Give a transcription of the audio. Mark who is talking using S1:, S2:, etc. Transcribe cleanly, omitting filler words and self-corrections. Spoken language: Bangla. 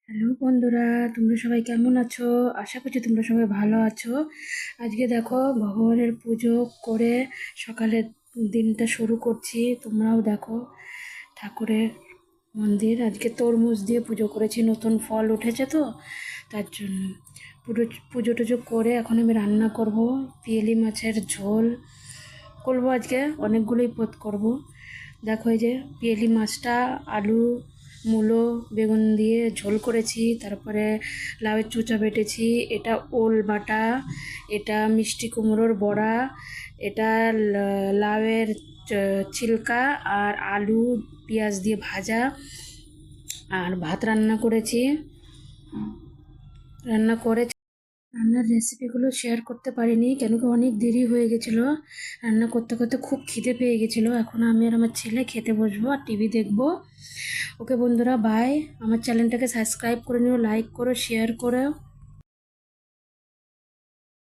S1: হ্যালো বন্ধুরা, তোমরা সবাই কেমন আছো? আশা করছি তোমরা সবাই ভালো আছো। আজকে দেখো ভগবানের পুজো করে সকালে দিনটা শুরু করছি। তোমরাও দেখো ঠাকুরের মন্দির। আজকে তরমুজ দিয়ে পুজো করেছি, নতুন ফল উঠেছে তো তার জন্য। পুরো পুজো টুজো করে এখন আমি রান্না করব। পিয়েলি মাছের ঝোল করবো আজকে, অনেকগুলোই পদ করব। দেখো এই যে পিয়েলি মাছটা আলু মূলো বেগুন দিয়ে ঝোল করেছি, তারপরে লাউয়ের চোচা বেটেছি, এটা ওল বাটা, এটা মিষ্টি কুমড়োর বড়া, এটা লাউয়ের ছিলকা, আর আলু পেঁয়াজ দিয়ে ভাজা, আর ভাত রান্না করেছি। রান্না করে রান্নার রেসিপিগুলো শেয়ার করতে পারিনি কেন কি অনেক দেরি হয়ে গেছিলো। রান্না করতে করতে খুব খিদে পেয়ে গেছিলো। এখন আমি আর আমার ছেলে খেতে বসবো আর টিভি দেখবো। ওকে বন্ধুরা, বাই। আমার চ্যানেলটাকে সাবস্ক্রাইব করে নিও, লাইক করো, শেয়ার করো।